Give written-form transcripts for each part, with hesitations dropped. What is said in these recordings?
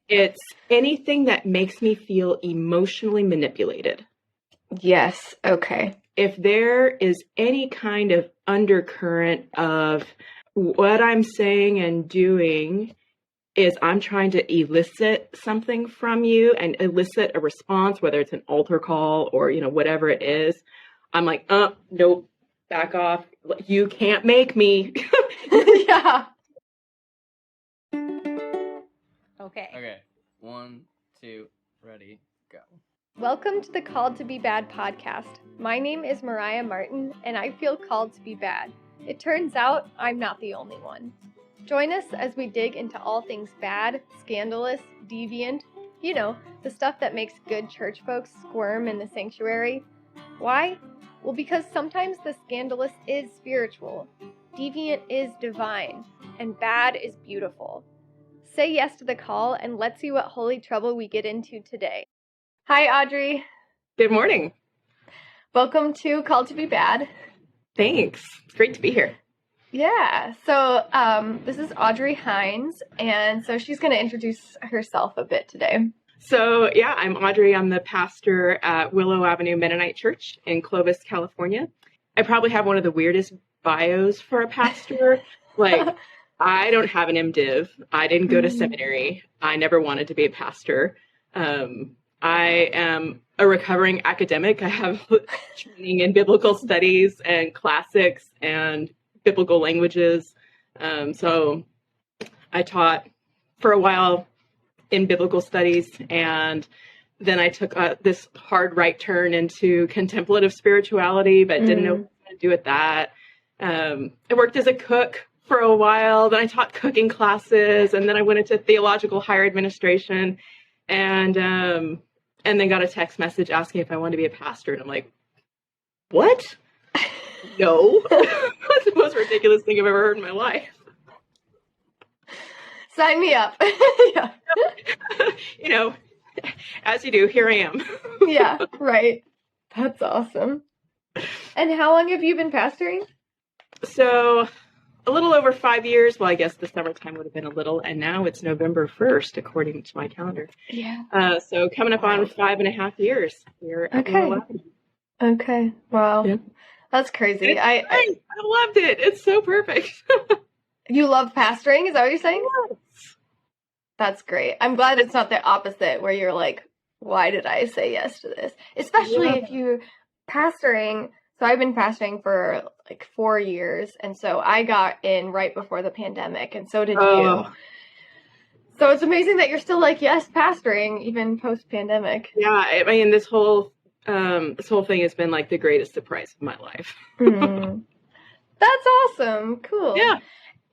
It's anything that makes me feel emotionally manipulated. Yes. Okay. If there is any kind of undercurrent of what I'm saying and doing is I'm trying to elicit something from you and elicit a response, whether it's an altar call or, whatever it is, I'm like, nope, back off. You can't make me. Yeah. Okay. 1, 2, ready, go. Welcome to the Called to Be Bad podcast. My name is Mariah Martin, and I feel called to be bad. It turns out I'm not the only one. Join us as we dig into all things bad, scandalous, deviant, the stuff that makes good church folks squirm in the sanctuary. Why? Well, because sometimes the scandalous is spiritual, deviant is divine, and bad is beautiful. Say yes to the call, and let's see what holy trouble we get into today. Hi, Audrey. Good morning. Welcome to Called to Be Bad. Thanks. It's great to be here. Yeah, so this is Audrey Hindes, and so she's going to introduce herself a bit today. So, yeah, I'm Audrey. I'm the pastor at Willow Avenue Mennonite Church in Clovis, California. I probably have one of the weirdest bios for a pastor. I don't have an MDiv. I didn't go to seminary. I never wanted to be a pastor. I am a recovering academic. I have training in biblical studies and classics and biblical languages. So I taught for a while in biblical studies, and then I took this hard right turn into contemplative spirituality, but didn't know what to do with that. I worked as a cook for a while. Then I taught cooking classes, and then I went into theological higher administration, and then got a text message asking if I wanted to be a pastor, and I'm like, what? No. That's the most ridiculous thing I've ever heard in my life. Sign me up. Yeah. As you do, here I am. Yeah, right. That's awesome. And how long have you been pastoring? So a little over 5 years. Well, I guess the summertime would have been a little, and now it's November 1st, according to my calendar. Yeah. So coming up on 5.5 years. We're at Okay. Wow. Yeah. That's crazy. I loved it. It's so perfect. You love pastoring? Is that what you're saying? Yes. That's great. I'm glad it's not the opposite where you're like, why did I say yes to this? Especially if you're pastoring. So I've been pastoring for like 4 years. And so I got in right before the pandemic, and so did you. So it's amazing that you're still like, yes, pastoring even post-pandemic. Yeah. I mean, this whole thing has been like the greatest surprise of my life. That's awesome. Cool. Yeah.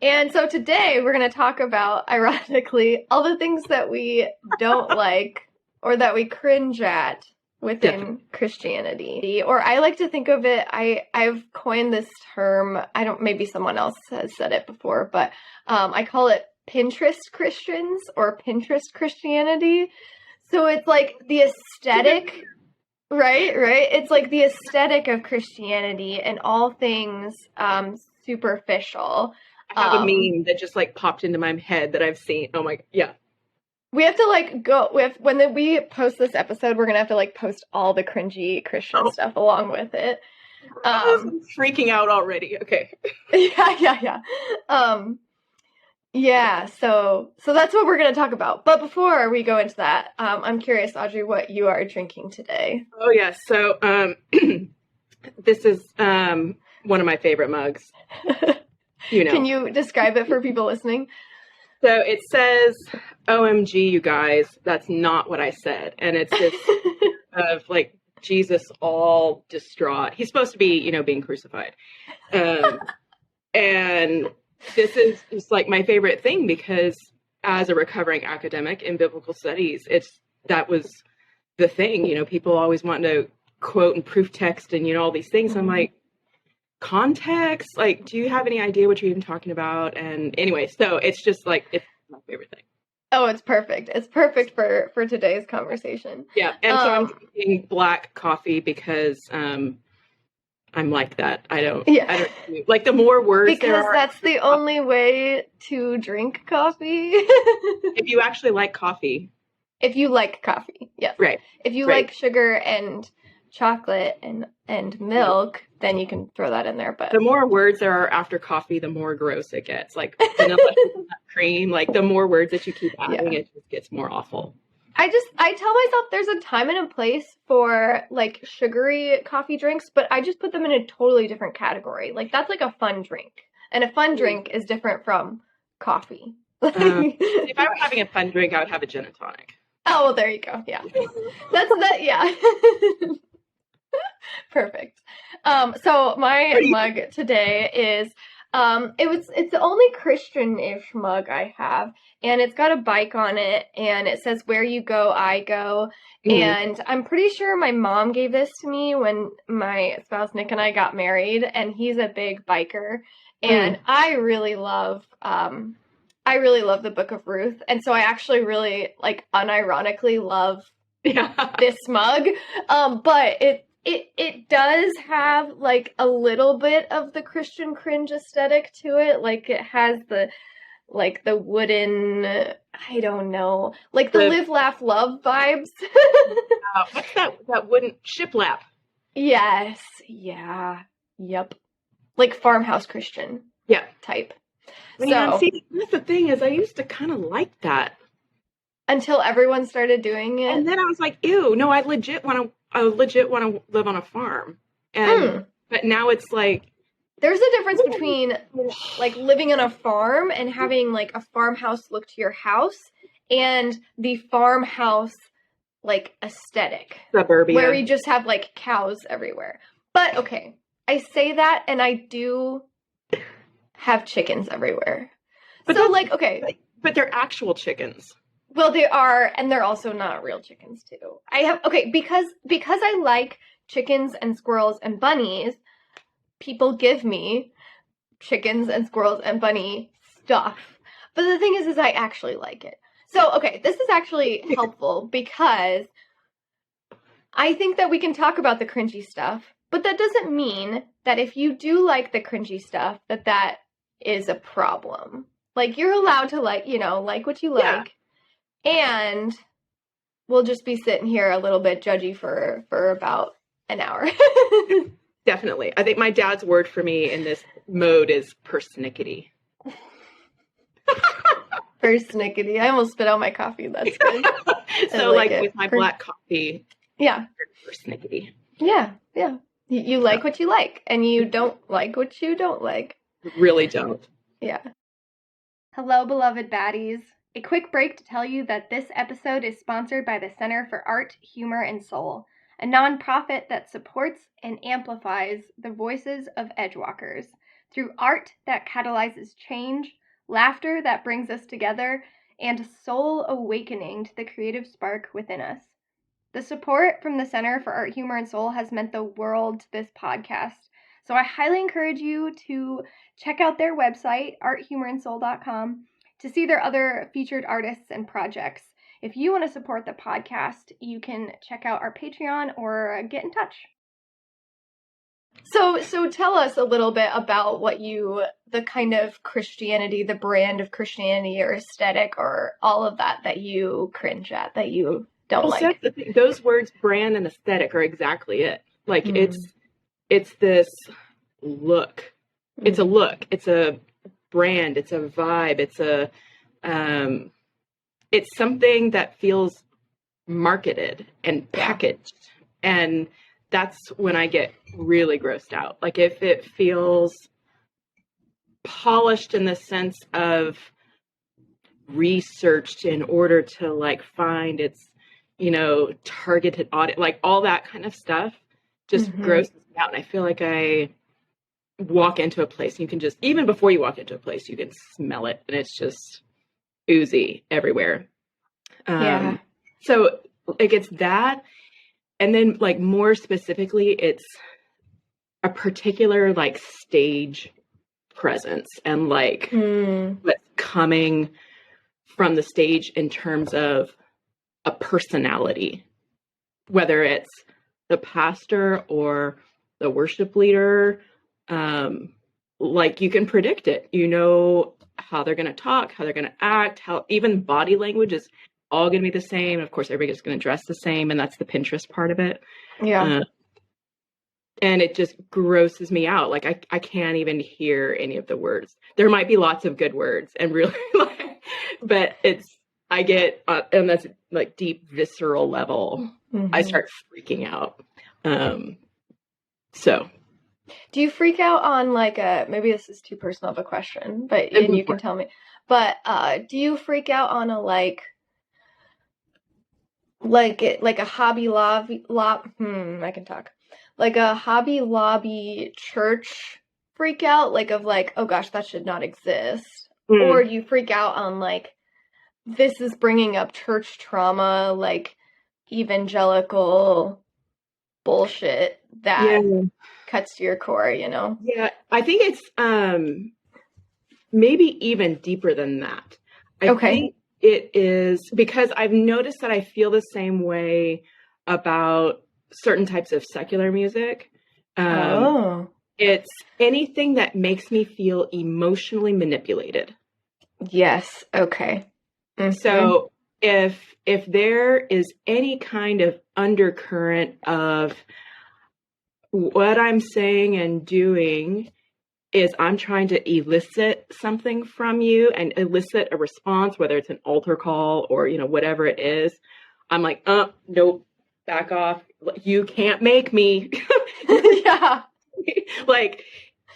And so today we're going to talk about, ironically, all the things that we don't like or that we cringe at within Christianity. Or I like to think of it, I've coined this term, maybe someone else has said it before, but I call it Pinterest Christians or Pinterest Christianity. So it's like the aesthetic, right? It's like the aesthetic of Christianity and all things superficial. I have a meme that just like popped into my head that I've seen. Oh my, yeah. We have to when we post this episode, we're going to have to post all the cringy Christian stuff along with it. I'm freaking out already. Okay. Yeah. Yeah, so that's what we're going to talk about. But before we go into that, I'm curious, Audrey, what you are drinking today. Oh, yes. So this is one of my favorite mugs. Can you describe it for people listening? So it says, OMG, you guys, that's not what I said. And it's this of like Jesus all distraught. He's supposed to be, being crucified. And this is just like my favorite thing because as a recovering academic in biblical studies, that was the thing, people always want to quote and proof text and, all these things. Mm-hmm. I'm like, context, do you have any idea what you're even talking about? And anyway, so it's just it's my favorite thing. Oh, it's perfect. It's perfect for today's conversation. Yeah. And so I'm drinking black coffee because I'm like that. I don't like the more words because there are. That's the only way to drink coffee. If you actually like coffee. If you like coffee, yes. Right. If you like sugar and chocolate and milk, then you can throw that in there. But the more words there are after coffee, the more gross it gets. Like vanilla cream, like the more words that you keep adding, it just gets more awful. I tell myself there's a time and a place for like sugary coffee drinks, but I just put them in a totally different category. Like that's like a fun drink, and a fun drink is different from coffee. If I were having a fun drink, I would have a gin and tonic. Oh, well, there you go. Yeah, that's that. Yeah, perfect. So my mug today is it's the only Christian-ish mug I have, and it's got a bike on it, and it says "Where you go, I go." And I'm pretty sure my mom gave this to me when my spouse Nick and I got married, and he's a big biker, and I really love the Book of Ruth, and so I actually really like unironically love this mug, but it does have like a little bit of the Christian cringe aesthetic to it. Like it has the wooden, I don't know, like the live, laugh, love vibes. What's that wooden shiplap? Yes. Yeah. Yep. Like farmhouse Christian. Yeah. Type. Man, see, that's the thing is I used to kind of like that. Until everyone started doing it. And then I was like, ew, no, I legit want to live on a farm. And but now it's like there's a difference between like living on a farm and having like a farmhouse look to your house and the farmhouse like aesthetic. Suburbia. Where you just have like cows everywhere. But okay, I say that and I do have chickens everywhere. But so like, okay. But they're actual chickens. Well, they are, and they're also not real chickens too. Because I like chickens and squirrels and bunnies, people give me chickens and squirrels and bunny stuff. But the thing is I actually like it. So, okay, this is actually helpful because I think that we can talk about the cringy stuff, but that doesn't mean that if you do like the cringy stuff, that is a problem. Like, you're allowed to like what you like. And we'll just be sitting here a little bit judgy for about an hour. Definitely. I think my dad's word for me in this mode is persnickety. Persnickety. I almost spit out my coffee. That's good. So like with my black coffee. Yeah. Persnickety. Yeah. Yeah. You like what you like and you don't like what you don't like. Really don't. Yeah. Hello, beloved baddies. A quick break to tell you that this episode is sponsored by the Center for Art, Humor, and Soul, a nonprofit that supports and amplifies the voices of edgewalkers through art that catalyzes change, laughter that brings us together, and soul awakening to the creative spark within us. The support from the Center for Art, Humor, and Soul has meant the world to this podcast, so I highly encourage you to check out their website, arthumorandsoul.com, to see their other featured artists and projects. If you want to support the podcast, you can check out our Patreon or get in touch. So tell us a little bit about the kind of Christianity, the brand of Christianity or aesthetic or all of that you cringe at, that you don't like. So those words, brand and aesthetic, are exactly it. Like it's this look. It's a look. It's a brand. It's a vibe. It's something that feels marketed and packaged. And that's when I get really grossed out. Like if it feels polished in the sense of researched in order to like find its, targeted audience, like all that kind of stuff just grosses me out. And I feel like I walk into a place, you can just, even before you walk into a place, you can smell it, and it's just oozy everywhere. So like it's that, and then like more specifically, it's a particular like stage presence and like what's coming from the stage in terms of a personality, whether it's the pastor or the worship leader, like you can predict it. You know how they're going to talk, how they're going to act, how even body language is all going to be the same. Of course, everybody's going to dress the same, and that's the Pinterest part of it. Yeah. And it just grosses me out. Like I can't even hear any of the words. There might be lots of good words and really, but I get, and that's like deep visceral level. I start freaking out. So. Do you freak out on like maybe this is too personal of a question, but and you can tell me, but do you freak out on a like a Hobby Lobby, I can talk. Like a Hobby Lobby church freak out, like of like, oh gosh, that should not exist. Or do you freak out on like, this is bringing up church trauma, like evangelical bullshit that cuts to your core, you know? Yeah, I think it's maybe even deeper than that. I think it is because I've noticed that I feel the same way about certain types of secular music. It's anything that makes me feel emotionally manipulated. Yes. Okay. So if there is any kind of undercurrent of what I'm saying and doing is I'm trying to elicit something from you and elicit a response, whether it's an altar call or, you know, whatever it is, I'm like, nope, back off. You can't make me. Yeah. Like,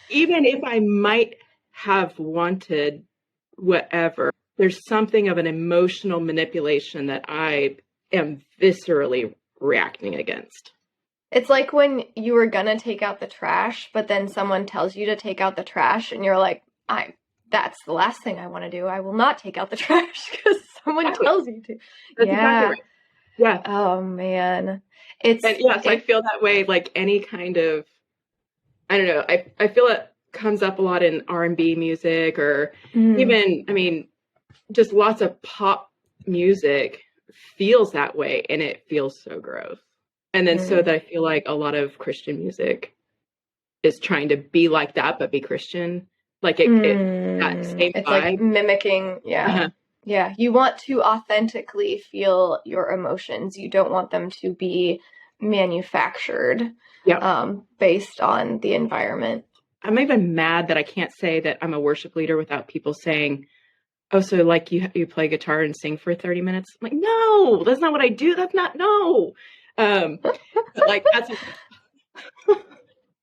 even if I might have wanted whatever, there's something of an emotional manipulation that I am viscerally reacting against. It's like when you were gonna take out the trash, but then someone tells you to take out the trash and you're like, that's the last thing I want to do. I will not take out the trash because someone tells you to. That's exactly right. Yeah. Oh man. So I feel that way, like any kind of, I don't know. I feel it comes up a lot in R&B music or even, I mean, just lots of pop music feels that way and it feels so gross. And then so that I feel like a lot of Christian music is trying to be like that, but be Christian. Like that same it's vibe. Like mimicking. Yeah. Uh-huh. Yeah. You want to authentically feel your emotions. You don't want them to be manufactured based on the environment. I'm even mad that I can't say that I'm a worship leader without people saying, oh, so like you play guitar and sing for 30 minutes? I'm like, no, that's not what I do. That's not, no. Like that's,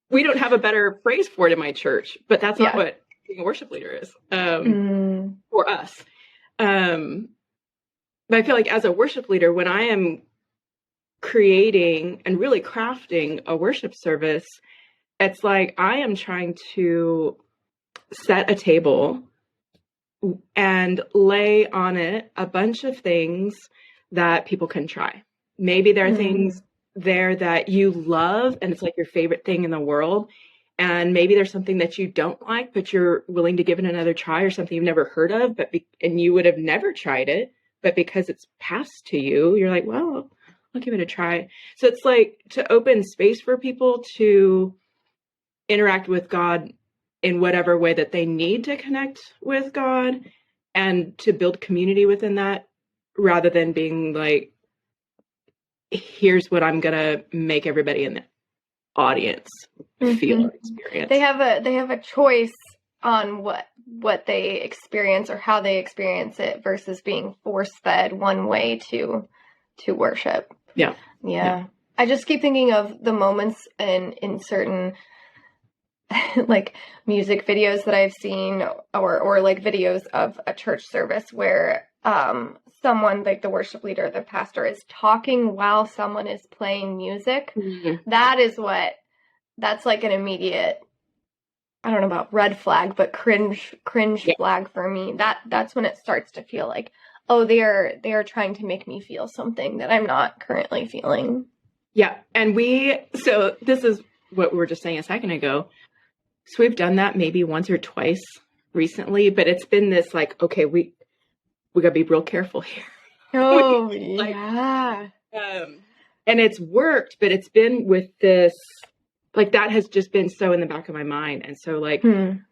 we don't have a better phrase for it in my church, but that's not what being a worship leader is for us. But I feel like as a worship leader, when I am creating and really crafting a worship service, it's like I am trying to set a table and lay on it a bunch of things that people can try. Maybe there are things there that you love and it's like your favorite thing in the world. And maybe there's something that you don't like, but you're willing to give it another try, or something you've never heard of, and you would have never tried it, but because it's passed to you, you're like, well, I'll give it a try. So it's like to open space for people to interact with God in whatever way that they need to connect with God and to build community within that, rather than being like, here's what I'm going to make everybody in the audience feel or experience. They have a choice on what they experience or how they experience it versus being force-fed one way to worship. Yeah. I just keep thinking of the moments in certain like music videos that I've seen or like videos of a church service where someone like the worship leader, the pastor, is talking while someone is playing music. That's like an immediate, I don't know about red flag, but cringe flag for me. That's when it starts to feel like, oh, they are trying to make me feel something that I'm not currently feeling. Yeah. And so this is what we were just saying a second ago. So we've done that maybe once or twice recently, but it's been this like, okay, we gotta be real careful here. Oh, yeah. And it's worked, but it's been with this like that has just been so in the back of my mind. And so like,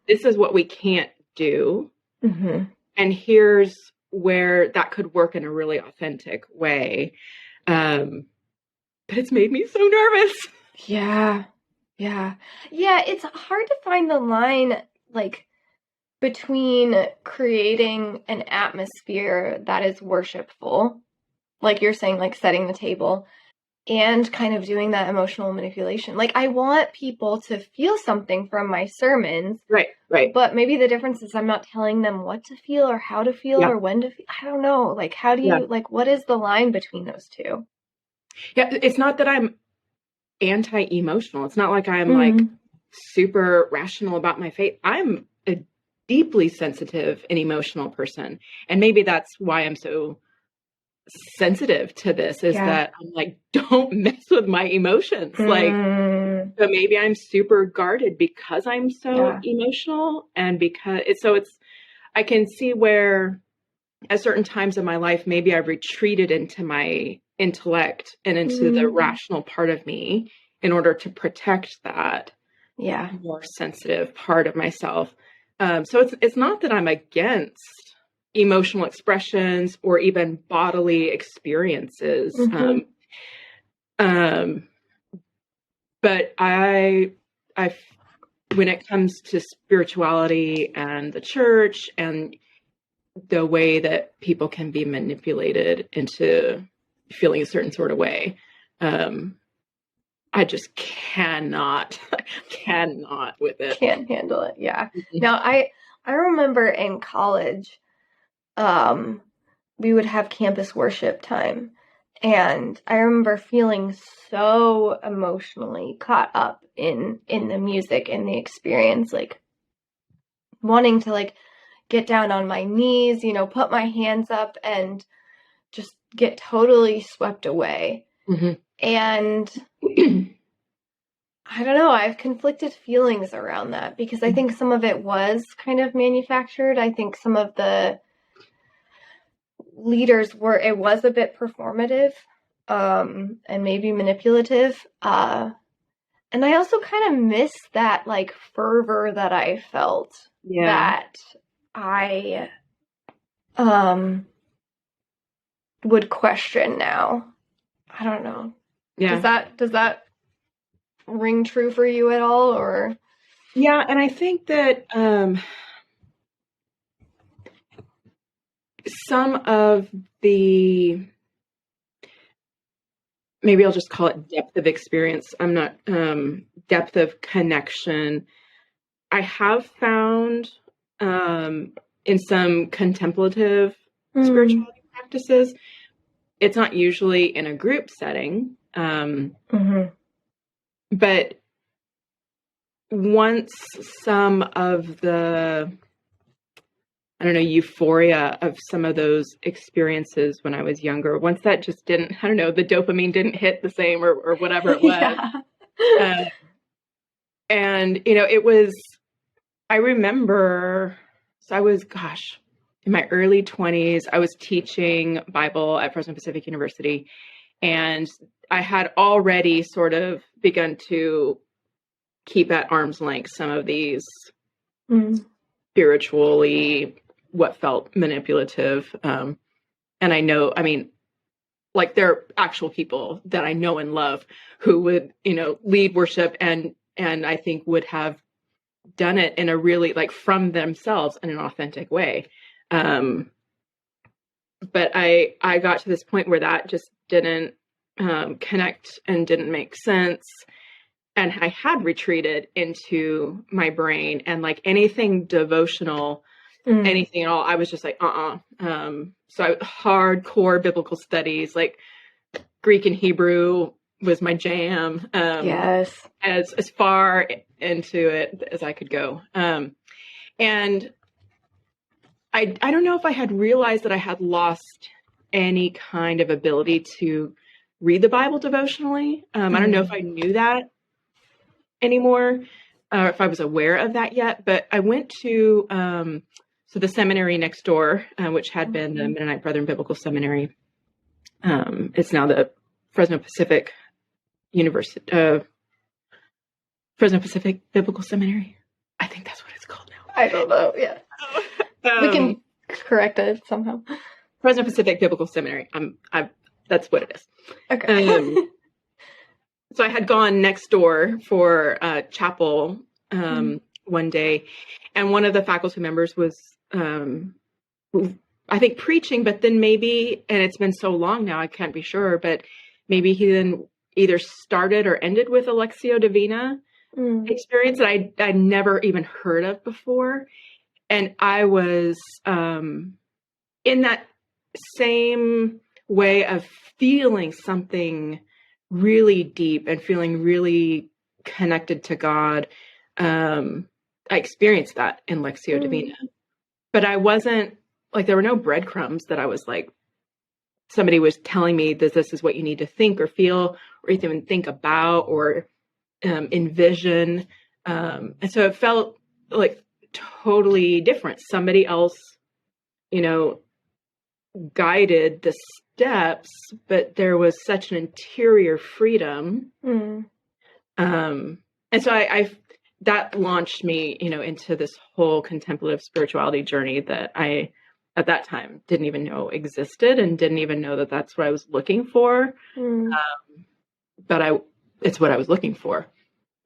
this is what we can't do. Mm-hmm. And here's where that could work in a really authentic way. But it's made me so nervous. Yeah. Yeah. Yeah. It's hard to find the line, like, between creating an atmosphere that is worshipful, like you're saying, like setting the table, and kind of doing that emotional manipulation. Like, I want people to feel something from my sermons. Right. But maybe the difference is I'm not telling them what to feel or how to feel or when to feel. I don't know. Like, how do you, like, what is the line between those two? Yeah. It's not that I'm anti-emotional. It's not like I'm like super rational about my faith. I'm a deeply sensitive and emotional person. And maybe that's why I'm so sensitive to this, is that I'm like, don't mess with my emotions. Like, so maybe I'm super guarded because I'm so emotional, and because I can see where at certain times in my life, maybe I've retreated into my intellect and into the rational part of me in order to protect that more sensitive part of myself. So it's not that I'm against emotional expressions or even bodily experiences. But I, when it comes to spirituality and the church and the way that people can be manipulated into feeling a certain sort of way, I just cannot with it. Can't handle it. Yeah. Now, I remember in college, we would have campus worship time. And I remember feeling so emotionally caught up in the music and the experience, like wanting to like get down on my knees, you know, put my hands up and just get totally swept away. And I don't know, I have conflicted feelings around that, because I think some of it was kind of manufactured. I think some of the leaders it was a bit performative, and maybe manipulative. And I also kind of miss that like fervor that I felt that I would question now. I don't know. Yeah. Does that ring true for you at all, or? Yeah, and I think that some of the, maybe I'll just call it depth of experience. I'm not, depth of connection. I have found in some contemplative spirituality practices, it's not usually in a group setting, but once some of the, I don't know, euphoria of some of those experiences when I was younger, once that just didn't, I don't know, the dopamine didn't hit the same or whatever it was. And, you know, it was, I remember, so I was, in my early 20s, I was teaching Bible at Fresno Pacific University, and I had already sort of begun to keep at arm's length some of these spiritually, what felt manipulative. And I know, I mean, like there are actual people that I know and love who would, you know, lead worship and I think would have done it in a really, like, from themselves in an authentic way. But I got to this point where that just didn't connect and didn't make sense. And I had retreated into my brain, and like anything devotional, anything at all, I was just like, so hardcore biblical studies, like Greek and Hebrew was my jam. As far into it as I could go. And I don't know if I had realized that I had lost any kind of ability to read the Bible devotionally. I don't know if I knew that anymore, or if I was aware of that yet, but I went to, so the seminary next door, which had been the Mennonite Brethren Biblical Seminary. It's now the Fresno Pacific University, Fresno Pacific Biblical Seminary. I think that's what it's called now. I don't know. Yeah. We can correct it somehow. Fresno Pacific Biblical Seminary. That's what it is. Okay. So I had gone next door for chapel one day, and one of the faculty members was, I think, preaching, but then maybe, and it's been so long now, I can't be sure, but maybe he then either started or ended with a Lexio Divina experience that I'd never even heard of before. And I was in that same way of feeling something really deep and feeling really connected to God. I experienced that in Lexio Divina, but I wasn't like, there were no breadcrumbs that I was like, somebody was telling me that this is what you need to think or feel or even think about or envision. And so it felt like totally different. Somebody else, guided the steps, but there was such an interior freedom. And so I that launched me, into this whole contemplative spirituality journey that I, at that time, didn't even know existed and didn't even know that that's what I was looking for. But it's what I was looking for.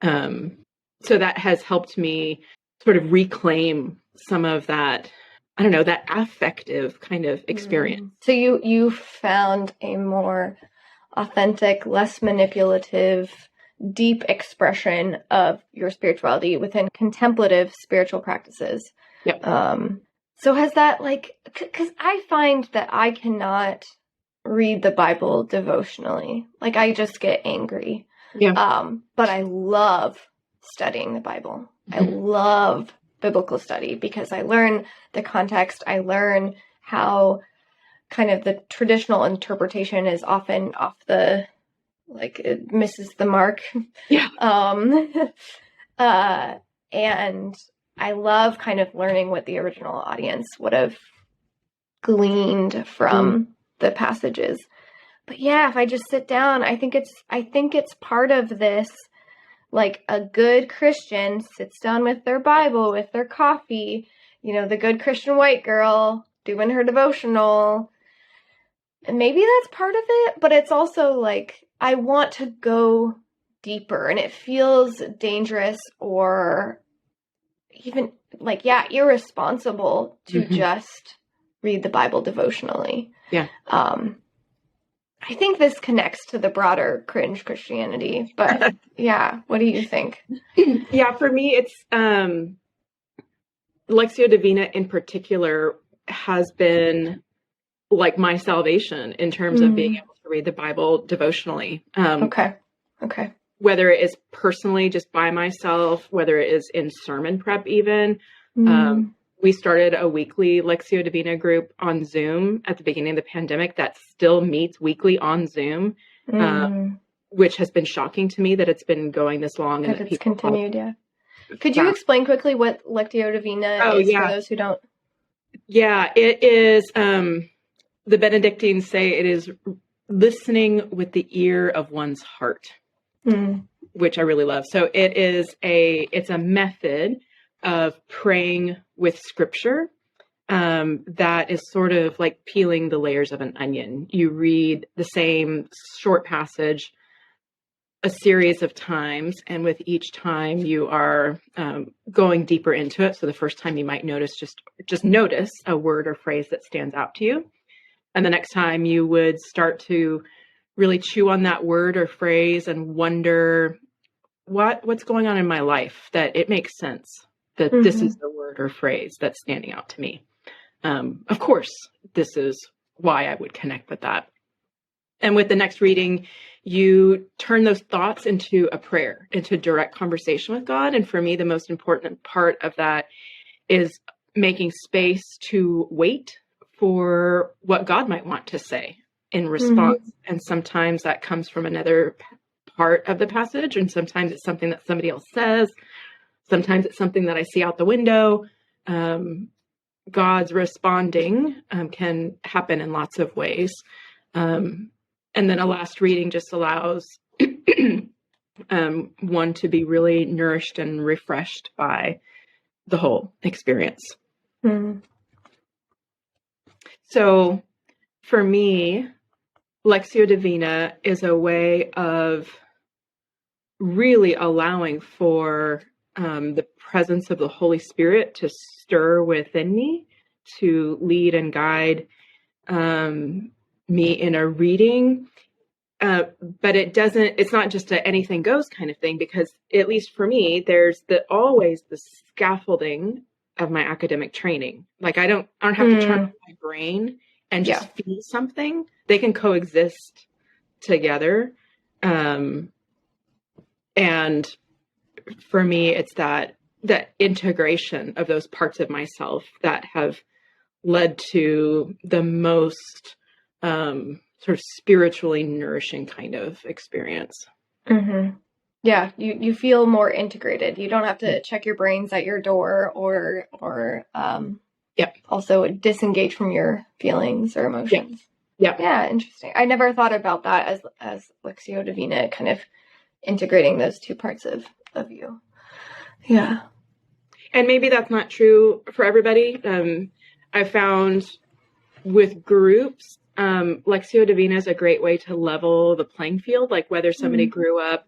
So that has helped me sort of reclaim some of that, I don't know, that affective kind of experience. So you found a more authentic, less manipulative, deep expression of your spirituality within contemplative spiritual practices. Yep. So has that, because I find that I cannot read the Bible devotionally. Like, I just get angry. Yeah. But I love studying the Bible. I love biblical study because I learn the context. I learn how kind of the traditional interpretation is often off the, it misses the mark. Yeah. And I love kind of learning what the original audience would have gleaned from the passages. But yeah, if I just sit down, I think it's part of this, like a good Christian sits down with their Bible, with their coffee, the good Christian white girl doing her devotional. And maybe that's part of it, but it's also like, I want to go deeper, and it feels dangerous or even irresponsible to just read the Bible devotionally. Yeah. I think this connects to the broader cringe Christianity, but yeah, what do you think? Yeah, for me, it's Lexio Divina in particular has been like my salvation in terms of being able to read the Bible devotionally. Okay. Whether it is personally just by myself, whether it is in sermon prep even. We started a weekly Lexio Divina group on Zoom at the beginning of the pandemic that still meets weekly on Zoom, which has been shocking to me that it's been going this long. And that it's continued, yeah. Could you explain quickly what Lectio Divina is for those who don't? Yeah, it is, the Benedictines say it is listening with the ear of one's heart, which I really love. So it's a method of praying with scripture that is sort of like peeling the layers of an onion. You read the same short passage a series of times, and with each time you are going deeper into it. So the first time you might just notice a word or phrase that stands out to you. And the next time you would start to really chew on that word or phrase and wonder what's going on in my life that it makes sense that this is the word or phrase that's standing out to me. Of course, this is why I would connect with that. And with the next reading, you turn those thoughts into a prayer, into direct conversation with God. And for me, the most important part of that is making space to wait for what God might want to say in response. And sometimes that comes from another part of the passage. And sometimes it's something that somebody else says. Sometimes it's something that I see out the window. God's responding can happen in lots of ways. And then a last reading just allows one to be really nourished and refreshed by the whole experience. Mm. So for me, Lexio Divina is a way of really allowing for the presence of the Holy Spirit to stir within me, to lead and guide me in a reading. But it's not just a anything goes kind of thing, because at least for me, there's always the scaffolding of my academic training. Like I don't have to turn on my brain and just feel something. They can coexist together. And for me, it's that integration of those parts of myself that have led to the most sort of spiritually nourishing kind of experience. Mm-hmm. Yeah, you feel more integrated. You don't have to check your brains at your door or also disengage from your feelings or emotions. Yeah, interesting. I never thought about that as Lexio Divina, kind of integrating those two parts of you. Yeah. And maybe that's not true for everybody. I found with groups, Lexio Divina is a great way to level the playing field. Like whether somebody grew up,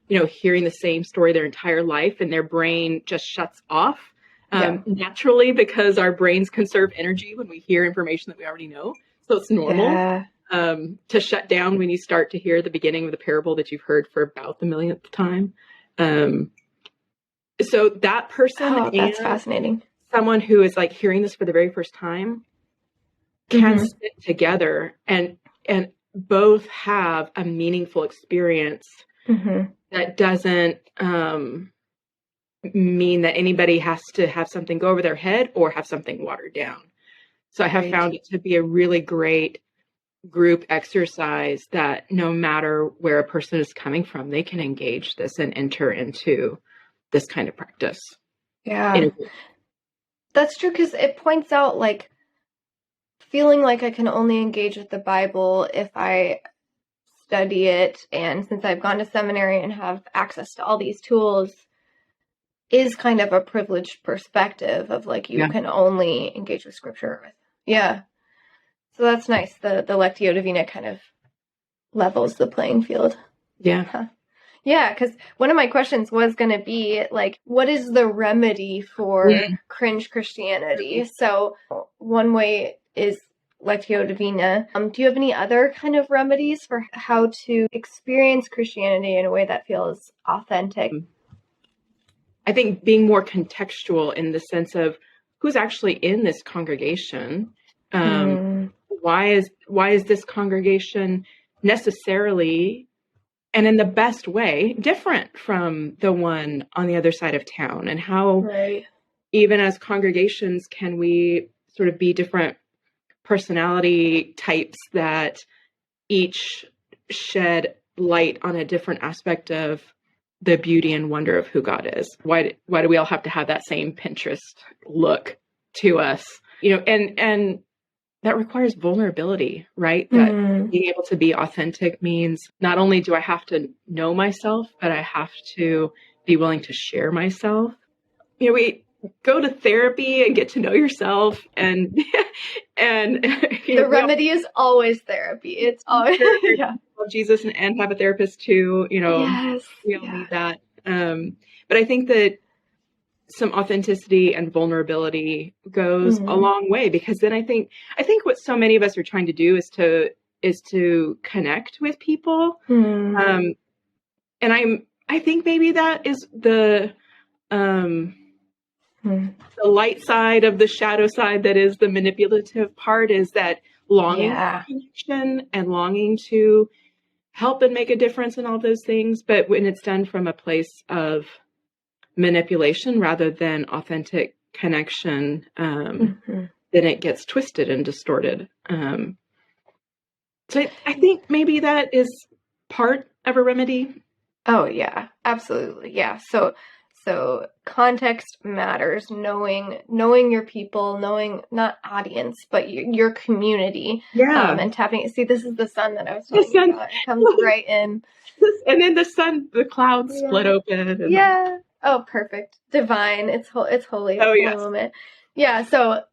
hearing the same story their entire life and their brain just shuts off naturally, because our brains conserve energy when we hear information that we already know. So it's normal to shut down when you start to hear the beginning of the parable that you've heard for about the millionth time. So that person, that's fascinating. Someone who is like hearing this for the very first time can sit together and both have a meaningful experience that doesn't mean that anybody has to have something go over their head or have something watered down. So I have found it to be a really great group exercise that no matter where a person is coming from, they can engage this and enter into this kind of practice. Yeah, that's true, because it points out like feeling like I can only engage with the Bible if I study it. And since I've gone to seminary and have access to all these tools, is kind of a privileged perspective of like, you can only engage with scripture. So that's nice. The Lectio Divina kind of levels the playing field. Yeah. Yeah, because one of my questions was going to be like, what is the remedy for cringe Christianity? So one way is Lectio Divina. Do you have any other kind of remedies for how to experience Christianity in a way that feels authentic? I think being more contextual in the sense of who's actually in this congregation. Why is this congregation necessarily, and in the best way, different from the one on the other side of town? And how, even as congregations, can we sort of be different personality types that each shed light on a different aspect of the beauty and wonder of who God is? Why do we all have to have that same Pinterest look to us? And that requires vulnerability, right? That being able to be authentic means not only do I have to know myself, but I have to be willing to share myself. We go to therapy and get to know yourself, and the remedy is always therapy. It's always love Jesus and have a therapist too. We all need that. But I think that some authenticity and vulnerability goes a long way, because then I think what so many of us are trying to do is to connect with people. And I think maybe that is the light side of the shadow side that is the manipulative part, is that longing for connection and longing to help and make a difference in all those things. But when it's done from a place of manipulation rather than authentic connection, then it gets twisted and distorted. So I think maybe that is part of a remedy. Oh yeah, absolutely. Yeah. So So context matters, knowing your people, knowing not audience, but your community. Yeah. And tapping. See, this is the sun that I was talking about. It comes right in. And then the clouds split open. And Oh, perfect. Divine. It's holy. Oh, Holy yes. moment. Yeah. So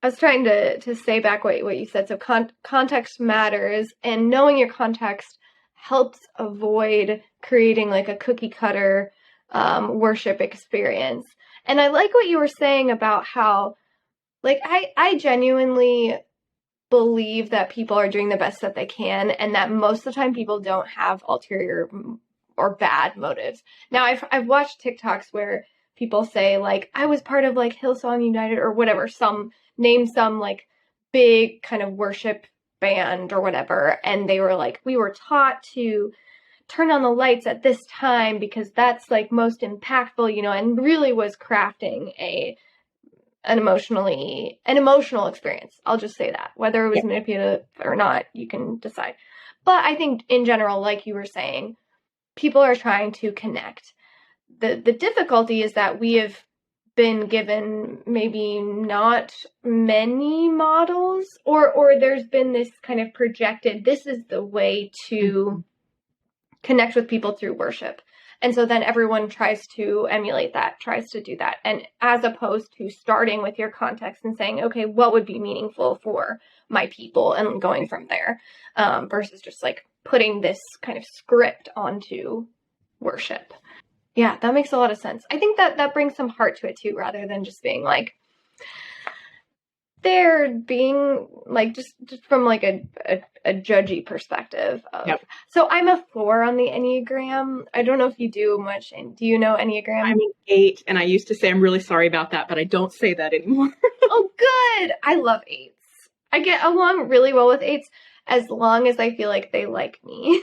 I was trying to say back what you said. So context matters, and knowing your context helps avoid creating like a cookie cutter worship experience. And I like what you were saying about how, like, I genuinely believe that people are doing the best that they can, and that most of the time people don't have ulterior or bad motives. Now, I've watched TikToks where people say, like, I was part of like Hillsong United or whatever, name some like big kind of worship band or whatever, and they were like, we were taught to turn on the lights at this time because that's like most impactful, and really was crafting an emotional experience. I'll just say that. Whether it was manipulative or not, you can decide. But I think in general, like you were saying, people are trying to connect. The difficulty is that we have been given maybe not many models, or there's been this kind of projected, this is the way to connect with people through worship. And so then everyone tries to emulate that, tries to do that. And as opposed to starting with your context and saying, okay, what would be meaningful for my people, and going from there, versus just like putting this kind of script onto worship. Yeah, that makes a lot of sense. I think that brings some heart to it too, rather than just being like, they're being like, just from like a judgy perspective of, So I'm a 4 on the Enneagram. I don't know if you do much. Do you know Enneagram? I'm an 8, and I used to say I'm really sorry about that, but I don't say that anymore. Oh, good. I love 8s. I get along really well with 8s as long as I feel like they like me.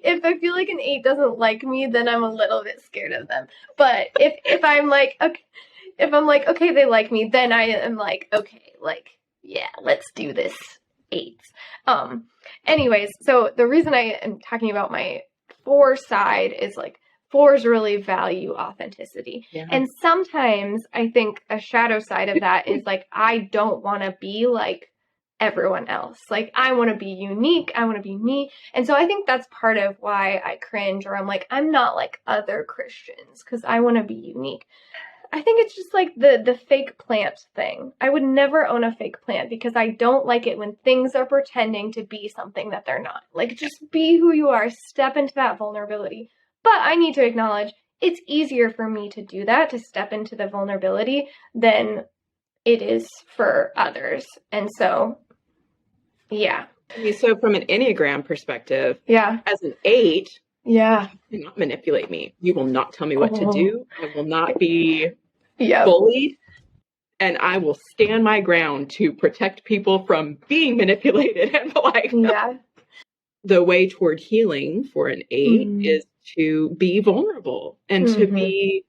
If I feel like an 8 doesn't like me, then I'm a little bit scared of them. But if I'm like, okay, if I'm like, okay, they like me, then I am like, okay, like, yeah, let's do this, 8s. Anyways, so the reason I am talking about my 4 side is like, 4s really value authenticity. Yeah. And sometimes I think a shadow side of that is like, I don't want to be like everyone else. Like, I want to be unique. I want to be me. And so I think that's part of why I cringe, or I'm like, I'm not like other Christians, because I want to be unique. I think it's just like the fake plant thing. I would never own a fake plant because I don't like it when things are pretending to be something that they're not. Like, just be who you are, step into that vulnerability. But I need to acknowledge it's easier for me to do that, to step into the vulnerability, than it is for others. And so, yeah. So from an Enneagram perspective, as an 8, you cannot manipulate me. You will not tell me what to do. I will not be bullied. And I will stand my ground to protect people from being manipulated. And like, the way toward healing for an 8 is to be vulnerable and to be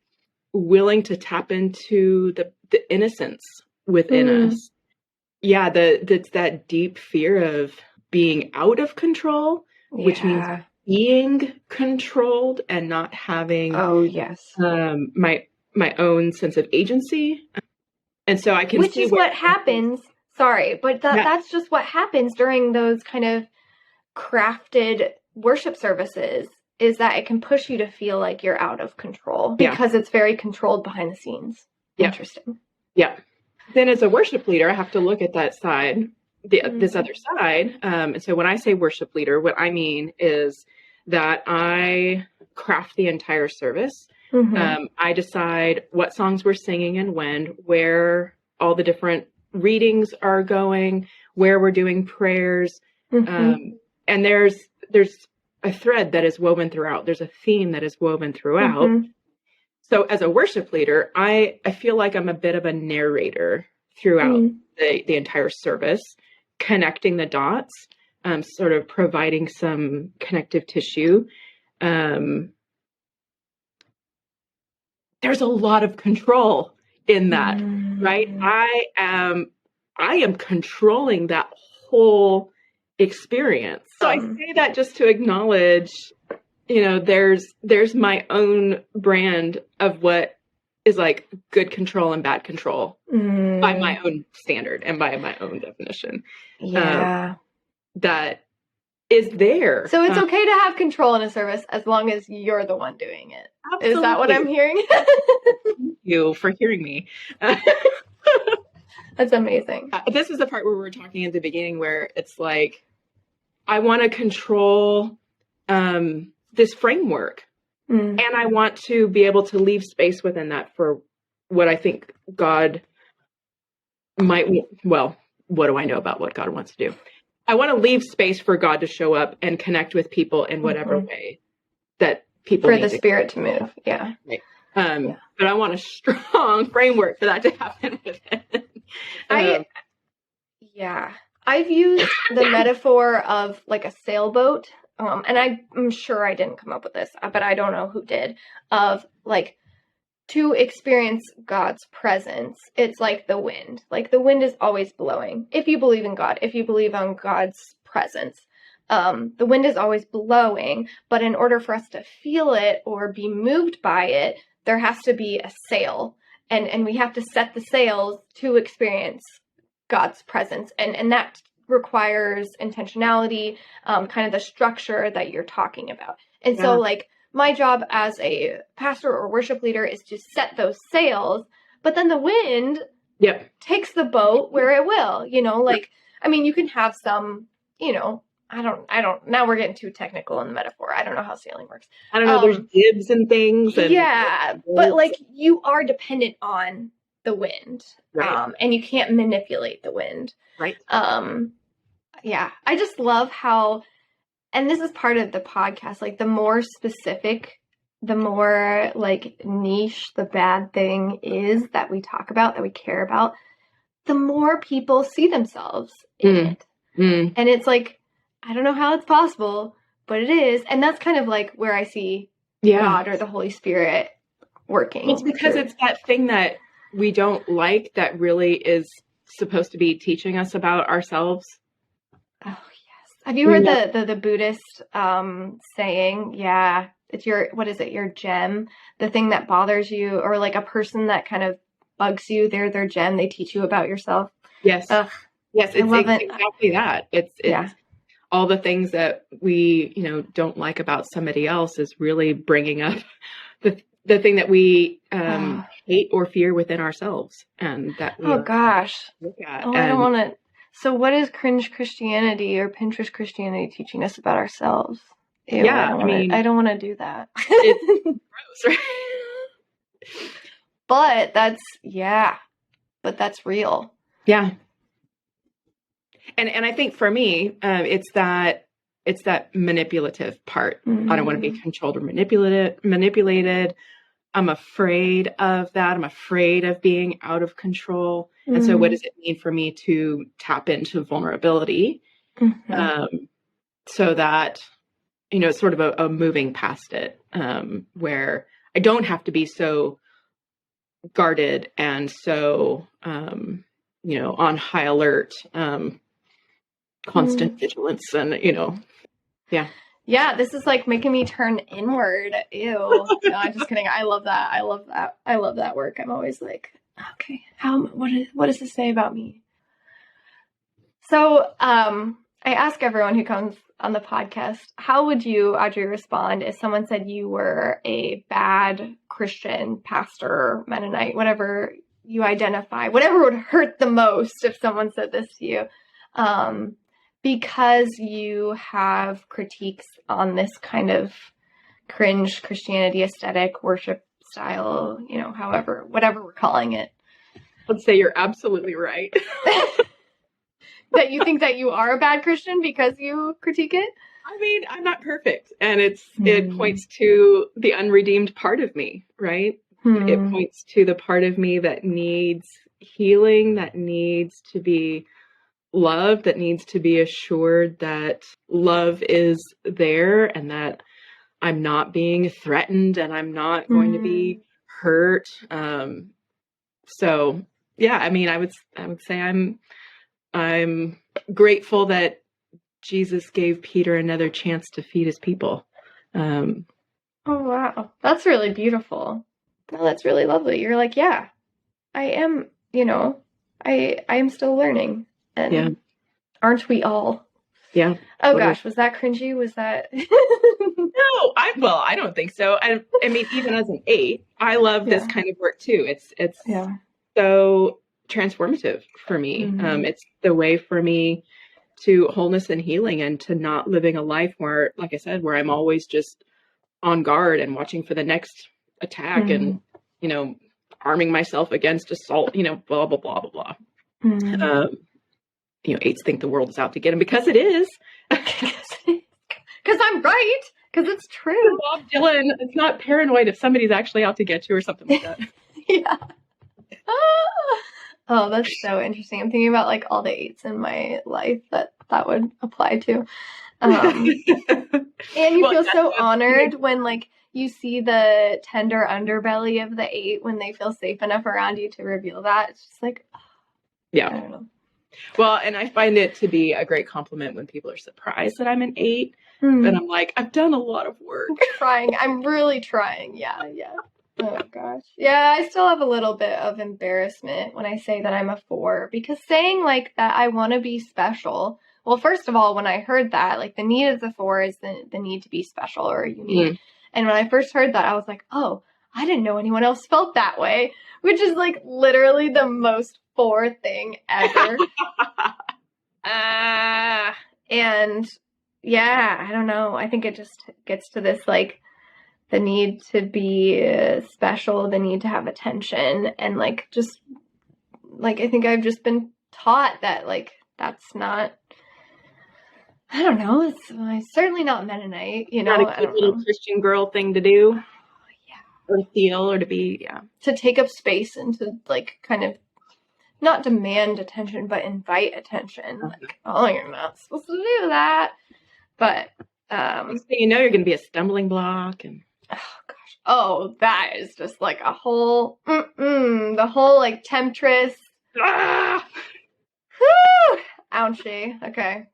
willing to tap into the innocence within us. Yeah, that's that deep fear of being out of control, which means being controlled and not having my own sense of agency. And so I can Which is what happens. Sorry, but that's just what happens during those kind of crafted worship services, is that it can push you to feel like you're out of control because it's very controlled behind the scenes. Interesting. Yeah. Then as a worship leader, I have to look at that side, this other side. And so when I say worship leader, what I mean is that I craft the entire service. I decide what songs we're singing and when, where all the different readings are going, where we're doing prayers. And there's a thread that is woven throughout. There's a theme that is woven throughout. So as a worship leader, I feel like I'm a bit of a narrator throughout the entire service, connecting the dots, sort of providing some connective tissue. There's a lot of control in that, right? I am controlling that whole experience. So I say that just to acknowledge there's my own brand of what is like good control and bad control by my own standard and by my own definition. Yeah. That is there. So it's okay to have control in a service as long as you're the one doing it. Absolutely. Is that what I'm hearing? Thank you for hearing me. That's amazing. This is the part where we were talking at the beginning where it's like, I want to control this framework. And I want to be able to leave space within that for what I think God might, well, what do I know about what God wants to do? I want to leave space for God to show up and connect with people in whatever way that people for the Spirit to move. Yeah. Right. But I want a strong framework for that to happen within. I've used the metaphor of like a sailboat. And I'm sure I didn't come up with this, but I don't know who did, of like to experience God's presence. It's like the wind. Like the wind is always blowing. If you believe in God, if you believe on God's presence, the wind is always blowing. But in order for us to feel it or be moved by it, there has to be a sail. And we have to set the sails to experience God's presence. And that requires intentionality, kind of the structure that you're talking about. And so like my job as a pastor or worship leader is to set those sails, but then the wind takes the boat where it will, like, I mean, you can have some, I don't, now we're getting too technical in the metaphor. I don't know how sailing works. I don't know. There's jibs and things. And but like you are dependent on the wind, and you can't manipulate the wind. Right. I just love how, and this is part of the podcast, like the more specific, the more like niche the bad thing is that we talk about, that we care about, the more people see themselves in it. And it's like, I don't know how it's possible, but it is. And that's kind of like where I see God or the Holy Spirit working. It's because it's that thing that we don't like that really is supposed to be teaching us about ourselves. Oh, yes. Have you heard the Buddhist saying, it's your gem, the thing that bothers you, or like a person that kind of bugs you, they're their gem, they teach you about yourself. Yes. Yes, it's exactly that. It's all the things that we, don't like about somebody else is really bringing up the thing that we hate or fear within ourselves. And that we look at. I don't want to. So what is Cringe Christianity or Pinterest Christianity teaching us about ourselves? Ew, I don't want to do that. It's gross, right? But that's real. Yeah. And I think for me, it's that manipulative part. I don't want to be controlled or manipulated. I'm afraid of that. I'm afraid of being out of control. And so what does it mean for me to tap into vulnerability? So that, it's sort of a moving past it, where I don't have to be so guarded and so, on high alert, constant vigilance and, Yeah, this is like making me turn inward. Ew. No, I'm just kidding. I love that. I love that work. I'm always like, okay, what does this say about me? So, I ask everyone who comes on the podcast, how would you, Audrey, respond if someone said you were a bad Christian, pastor, Mennonite, whatever you identify, whatever would hurt the most if someone said this to you? Because you have critiques on this kind of cringe Christianity aesthetic, worship style, whatever we're calling it. Let's say you're absolutely right. That you think that you are a bad Christian because you critique it? I mean, I'm not perfect. And it points to the unredeemed part of me, right? It points to the part of me that needs healing, that needs to be love, that needs to be assured that love is there and that I'm not being threatened and I'm not going to be hurt. So yeah, I mean, I would say I'm grateful that Jesus gave Peter another chance to feed his people. Um, Oh, wow. That's really beautiful. No, that's really lovely. You're like, yeah, I am, I am still learning. And Yeah. aren't we all? Yeah. Oh, gosh. Was that cringy? Was that? No, I don't think so. I mean, even as an 8, I love this kind of work too. It's so transformative for me. Mm-hmm. It's the way for me to wholeness and healing, and to not living a life where, like I said, where I'm always just on guard and watching for the next attack, and, arming myself against assault, blah, blah, blah, blah, blah. Mm-hmm. 8s think the world is out to get them, because it is. Because I'm right. Because it's true. Bob Dylan, it's not paranoid if somebody's actually out to get you or something like that. Yeah. Oh, that's so interesting. I'm thinking about like all the 8s in my life that would apply to. And you feel so honored when like you see the tender underbelly of the 8 when they feel safe enough around you to reveal that. It's just like, yeah. I don't know. Well, and I find it to be a great compliment when people are surprised that I'm an 8. And I'm like, I've done a lot of work. I'm really trying. Yeah. Oh, gosh. Yeah, I still have a little bit of embarrassment when I say that I'm a 4. Because saying, like, that I want to be special... Well, first of all, when I heard that, like, the need of the 4 is the need to be special or unique. And when I first heard that, I was like, oh, I didn't know anyone else felt that way. Which is, like, literally the most 4 thing ever. And... yeah, I don't know. I think it just gets to this, like, the need to be special, the need to have attention, and, like, just, like, I think I've just been taught that, like, that's not, I don't know, it's certainly not Mennonite, Not a cute little Christian girl thing to do. Yeah. Or feel, or to be, to take up space and to, like, kind of not demand attention, but invite attention. Like, oh, you're not supposed to do that. But, next thing you know, you're going to be a stumbling block. And oh, gosh. Oh, that is just like a whole, the whole, like, temptress. Ah! Whew! Ouchie. Okay.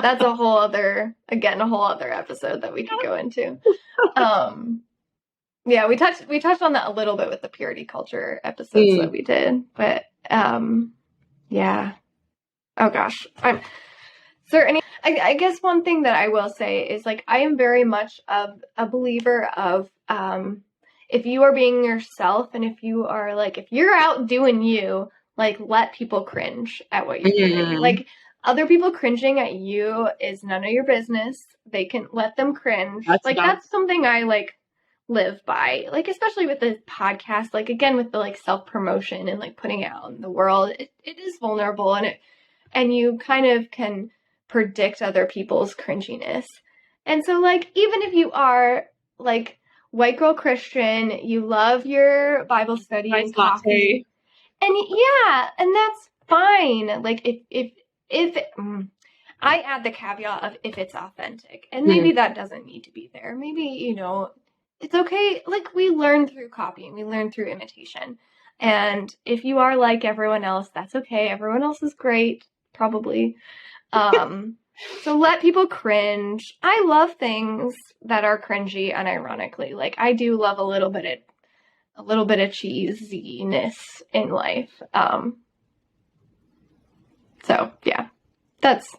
That's a whole other episode that we could go into. Yeah, we touched on that a little bit with the purity culture episodes that we did. But, yeah. Oh, gosh. I guess one thing that I will say is, like, I am very much of a believer of, if you are being yourself, and if you are, like, if you're out doing you, like, let people cringe at what you're doing. Like, other people cringing at you is none of your business. They can let them cringe. That's something I, like, live by. Like, especially with the podcast, like, again, with the, like, self-promotion and, like, putting it out in the world, it is vulnerable, and you kind of can predict other people's cringiness. And so, like, even if you are, like, white girl Christian, you love your Bible study and coffee. And and that's fine. Like, if I add the caveat of if it's authentic, and maybe that doesn't need to be there. Maybe, it's okay. Like, we learn through copying, we learn through imitation. And if you are like everyone else, that's okay. Everyone else is great, probably. So let people cringe. I love things that are cringy, unironically. Like, I do love a little bit of cheesiness in life. So yeah, that's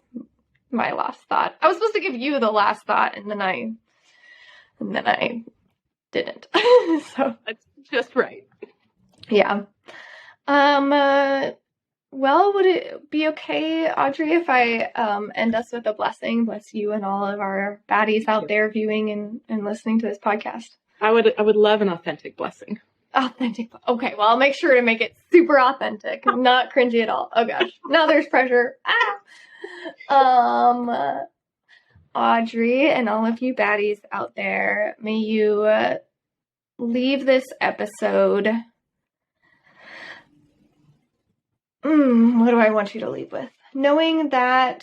my last thought. I was supposed to give you the last thought, and then I didn't. So that's just right. Yeah. Well, would it be okay, Audrey, if I end us with a blessing? Bless you and all of our baddies out there viewing and listening to this podcast. I would love an authentic blessing. Authentic. Okay, well, I'll make sure to make it super authentic, not cringy at all. Oh gosh, now there's pressure. Audrey and all of you baddies out there, may you leave this episode. What do I want you to leave with? Knowing that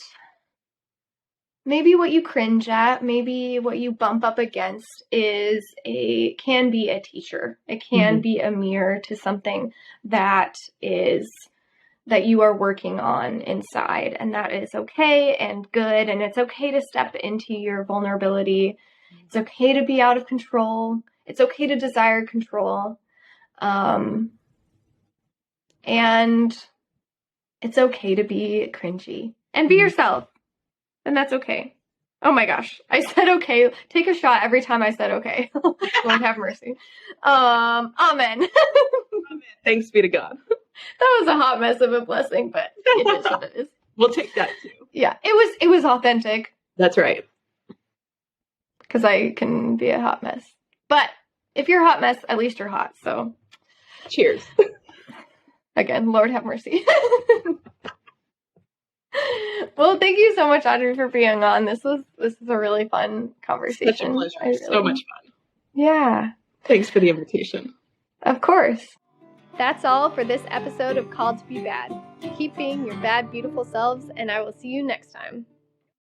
maybe what you cringe at, maybe what you bump up against can be a teacher. It can be a mirror to something that you are working on inside, and that is okay and good, and it's okay to step into your vulnerability It's okay to be out of control. It's okay to desire control. And it's okay to be cringy and be yourself. And that's okay. Oh my gosh. I said okay. Take a shot every time I said okay. Lord have mercy. Amen. Thanks be to God. That was a hot mess of a blessing, but it is what it is. We'll take that too. Yeah, it was authentic. That's right. Because I can be a hot mess. But if you're a hot mess, at least you're hot. So cheers. Again, Lord have mercy. Well, thank you so much, Audrey, for being on. This is a really fun conversation. Such a pleasure. So much fun. Yeah. Thanks for the invitation. Of course. That's all for this episode of Called to Be Bad. Keep being your bad, beautiful selves, and I will see you next time.